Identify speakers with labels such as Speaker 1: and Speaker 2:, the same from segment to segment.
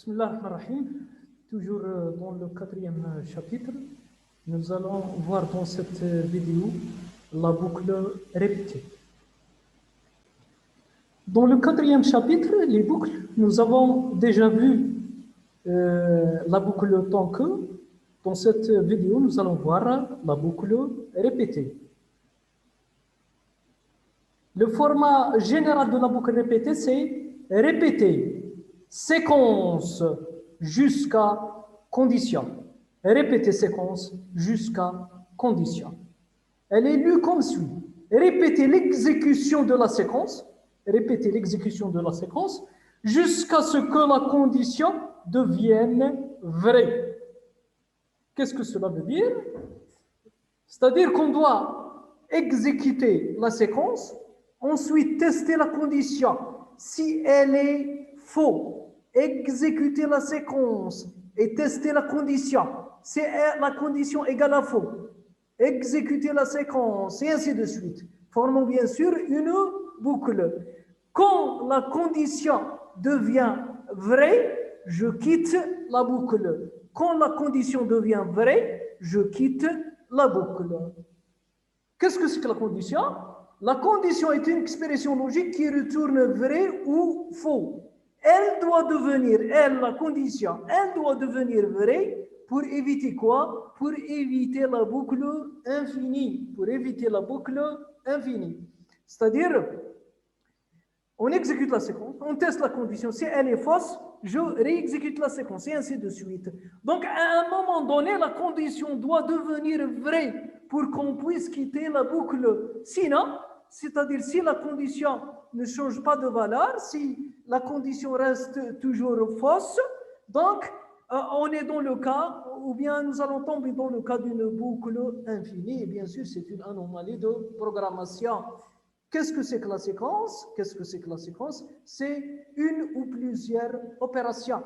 Speaker 1: Bismillah ar-Rahman ar-Rahim. Toujours dans le quatrième chapitre, nous allons voir dans cette vidéo la boucle répétée. Dans le quatrième chapitre, les boucles, nous avons déjà vu la boucle tant que. Dans cette vidéo, nous allons voir la boucle répétée. Le format général de la boucle répétée, c'est répéter, séquence jusqu'à condition. Répéter séquence jusqu'à condition. Elle est lue comme suit. Répéter l'exécution de la séquence, répéter l'exécution de la séquence jusqu'à ce que la condition devienne vraie. Qu'est-ce que cela veut dire? C'est-à-dire qu'on doit exécuter la séquence, ensuite tester la condition. Si elle est fausse, exécuter la séquence et tester la condition. Si la condition égale à faux, exécuter la séquence et ainsi de suite. Formons bien sûr une boucle. Quand la condition devient vraie, je quitte la boucle. Quand la condition devient vraie, je quitte la boucle. Qu'est-ce que c'est que la condition? La condition est une expression logique qui retourne vrai ou faux. Elle doit devenir, la condition, elle doit devenir vraie pour éviter quoi? Pour éviter la boucle infinie. Pour éviter la boucle infinie. C'est-à-dire, on exécute la séquence, on teste la condition. Si elle est fausse, je réexécute la séquence et ainsi de suite. Donc, à un moment donné, la condition doit devenir vraie pour qu'on puisse quitter la boucle. Sinon, c'est-à-dire si la condition ne change pas de valeur, si la condition reste toujours fausse, donc on est dans le cas, ou bien nous allons tomber dans le cas d'une boucle infinie. Et bien sûr, c'est une anomalie de programmation. Qu'est-ce que c'est que la séquence? Qu'est-ce que c'est que la séquence? C'est une ou plusieurs opérations.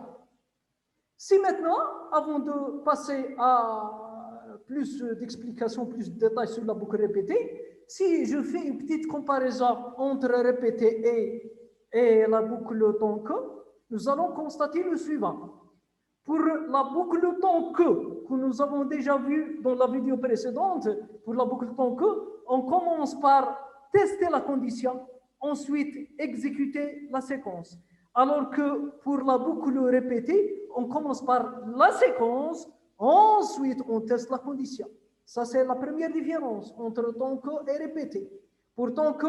Speaker 1: Si maintenant, avant de passer à plus d'explications, plus de détails sur la boucle répétée, si je fais une petite comparaison entre répétée et la boucle tant que, nous allons constater le suivant. Pour la boucle tant que nous avons déjà vu dans la vidéo précédente, pour la boucle tant que, on commence par tester la condition, ensuite exécuter la séquence. Alors que pour la boucle répétée, on commence par la séquence, ensuite on teste la condition. Ça, c'est la première différence entre tant que et répété. Pour tant que,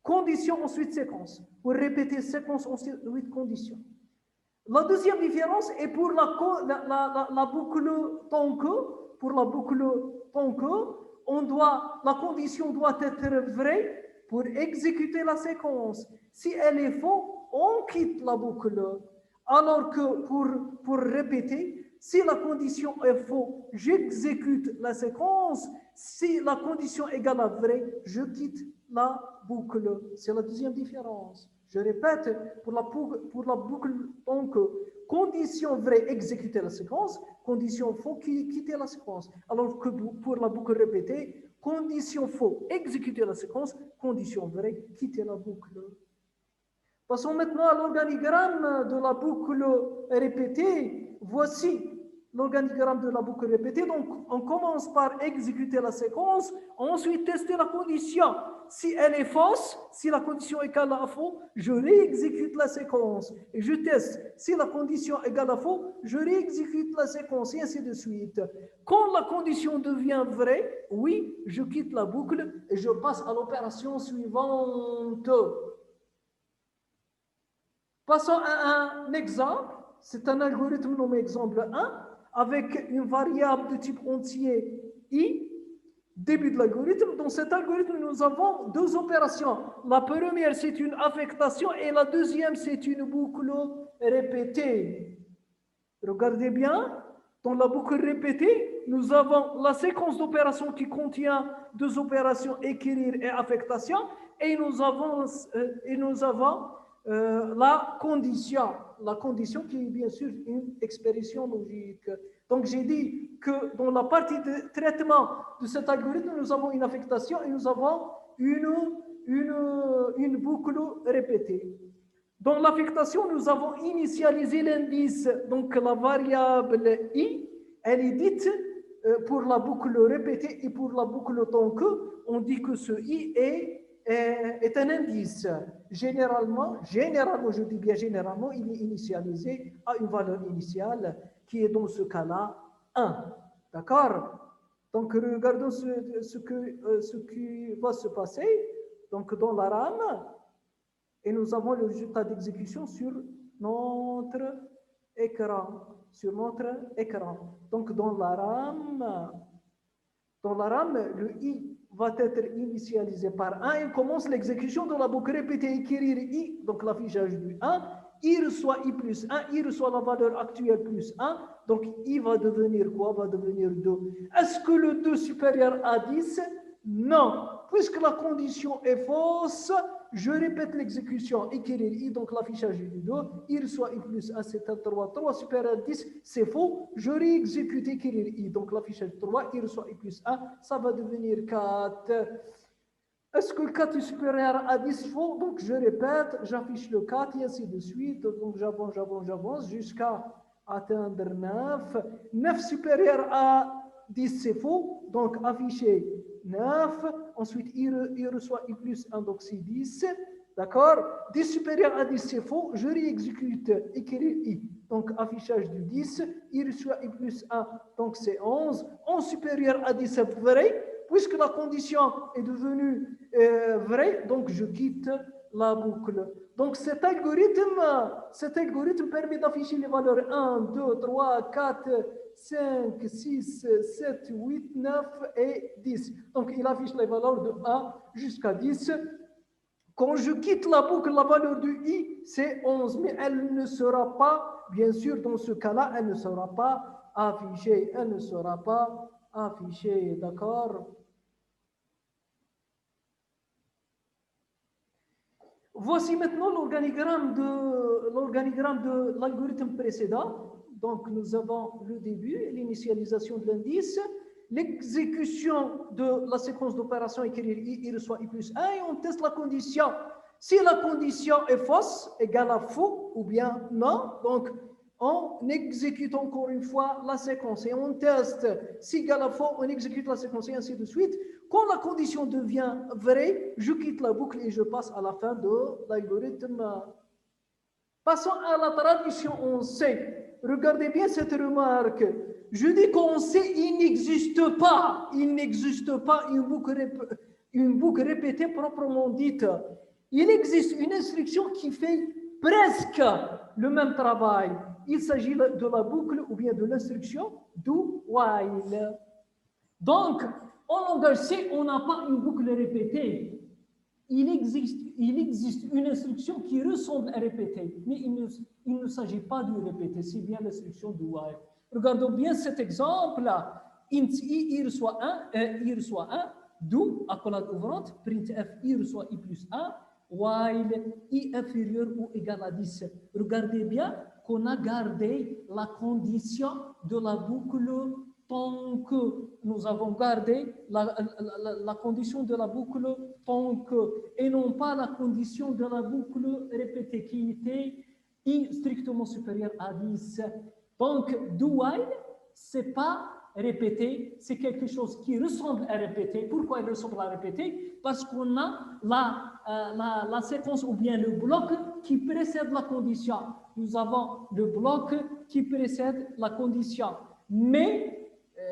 Speaker 1: condition, ensuite séquence. Pour répéter séquence, ensuite condition. La deuxième différence est pour la boucle tant que. Pour la boucle tant que, la condition doit être vraie pour exécuter la séquence. Si elle est fausse, on quitte la boucle. Alors que pour répéter, si la condition est fausse, j'exécute la séquence. Si la condition égale à vraie, je quitte la boucle. C'est la deuxième différence. Je répète, pour la boucle tant que condition vraie, exécuter la séquence, condition faux, quitter la séquence. Alors que pour la boucle répétée, condition faux, exécuter la séquence, condition vraie, quitter la boucle. Passons maintenant à l'organigramme de la boucle répétée. Voici l'organigramme de la boucle répétée. Donc, on commence par exécuter la séquence, ensuite tester la condition. Si elle est fausse, si la condition est égale à faux, je réexécute la séquence et je teste. Si la condition est égale à faux, je réexécute la séquence et ainsi de suite. Quand la condition devient vraie, oui, je quitte la boucle et je passe à l'opération suivante. Passons à un exemple. C'est un algorithme nommé exemple 1 avec une variable de type entier i. Début de l'algorithme. Dans cet algorithme, nous avons deux opérations. La première, c'est une affectation et la deuxième, c'est une boucle répétée. Regardez bien, dans la boucle répétée, nous avons la séquence d'opérations qui contient deux opérations, écrire et affectation, et nous avons la condition qui est bien sûr une expression logique. Donc j'ai dit que dans la partie de traitement de cet algorithme, nous avons une affectation et nous avons une boucle répétée. Dans l'affectation, nous avons initialisé l'indice. Donc, la variable i, elle est dite pour la boucle répétée et pour la boucle tant que, on dit que ce i est un indice. Généralement, je dis bien généralement, il est initialisé à une valeur initiale qui est dans ce cas-là 1. D'accord? Donc, regardons ce qui va se passer. Donc, dans la RAM, et nous avons le résultat d'exécution sur notre écran. Donc, dans la RAM, le i va être initialisé par 1 et commence l'exécution de la boucle répétée. Écrire i, donc l'affichage du 1, i reçoit i plus 1, i reçoit la valeur actuelle plus 1, donc i va devenir quoi? Va devenir 2. Est-ce que le 2 supérieur à 10? Non. Puisque la condition est fausse, je répète l'exécution, écrire i, donc l'affichage du 2, i reçoit i plus 1, c'est un 3, 3 supérieur à 10, c'est faux, je réexécute écrire i, donc l'affichage 3, i reçoit i plus 1, ça va devenir 4. Est-ce que le 4 est supérieur à 10? Faux, donc je répète, j'affiche le 4 et ainsi de suite, donc j'avance jusqu'à atteindre 9. 9 supérieur à 10, c'est faux, donc afficher 9, ensuite i reçoit i plus 1, donc c'est 10, d'accord? 10 supérieur à 10, c'est faux, je réexécute, écrire i, donc affichage du 10, i reçoit i plus 1, donc c'est 11, 11 supérieur à 10, c'est vrai, puisque la condition est devenue vraie, donc je quitte la boucle. Donc cet algorithme permet d'afficher les valeurs 1, 2, 3, 4, 5, 6, 7, 8, 9 et 10. Donc il affiche les valeurs de 1 jusqu'à 10. Quand je quitte la boucle, la valeur du i, c'est 11, mais elle ne sera pas, bien sûr, dans ce cas-là, elle ne sera pas affichée. D'accord? Voici maintenant l'organigramme de l'algorithme précédent. Donc, nous avons le début, l'initialisation de l'indice, l'exécution de la séquence d'opérations écrire i reçoit i plus 1 et on teste la condition. Si la condition est fausse, égale à faux ou bien non, donc on exécute encore une fois la séquence et on teste. Si égale à faux, on exécute la séquence et ainsi de suite. Quand la condition devient vraie, je quitte la boucle et je passe à la fin de l'algorithme. Passons à la traduction en C. Regardez bien cette remarque. Je dis qu'en C, il n'existe pas une boucle répétée proprement dite. Il existe une instruction qui fait presque le même travail. Il s'agit de la boucle ou bien de l'instruction do while. Donc, en langage C, on n'a pas une boucle répétée. Il existe une instruction qui ressemble à répéter, mais il ne s'agit pas de répéter, c'est bien l'instruction do while. Regardons bien cet exemple-là. Int i reçoit 1, do, accolade ouvrante, printf i reçoit i plus 1, while i inférieur ou égal à 10. Regardez bien qu'on a gardé la condition de la boucle tant que nous avons gardé la condition de la boucle tant que, et non pas la condition de la boucle répétée qui était i strictement supérieur à 10. Donc, do while, c'est pas répéter, c'est quelque chose qui ressemble à répéter. Pourquoi il ressemble à répéter? Parce qu'on a la séquence ou bien le bloc qui précède la condition. Nous avons le bloc qui précède la condition. Mais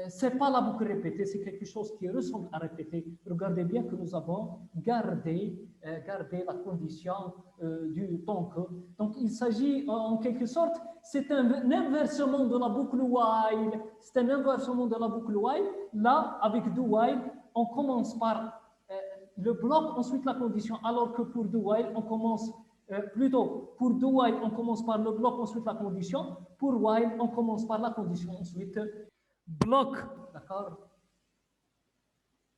Speaker 1: ce n'est pas la boucle répétée, c'est quelque chose qui ressemble à répéter. Regardez bien que nous avons gardé la condition du temps que. Donc, il s'agit en quelque sorte, c'est un inversement de la boucle while. C'est un inversement de la boucle while. Là, avec do while, on commence par le bloc, ensuite la condition, alors que pour do while, on commence pour do while, on commence par le bloc, ensuite la condition. Pour while, on commence par la condition, ensuite bloc, d'accord?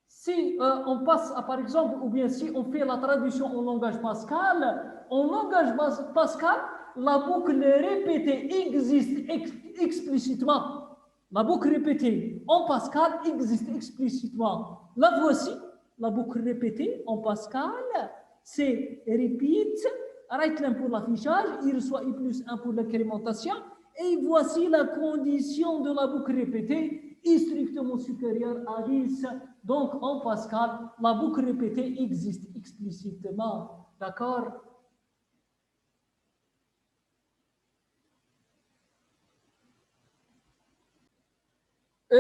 Speaker 1: Si on passe à, par exemple, ou bien si on fait la traduction en langage Pascal, la boucle répétée existe explicitement. La boucle répétée en Pascal existe explicitement. La voici, la boucle répétée en Pascal, c'est repeat Right 1 pour l'affichage, il reçoit I plus 1 pour l'incrémentation. Et voici la condition de la boucle répétée, I strictement supérieur à 10. Donc, en Pascal, la boucle répétée existe explicitement. D'accord?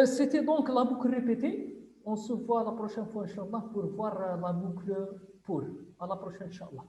Speaker 1: C'était donc la boucle répétée. On se voit la prochaine fois, Inch'Allah, pour voir la boucle pour. À la prochaine, Inch'Allah.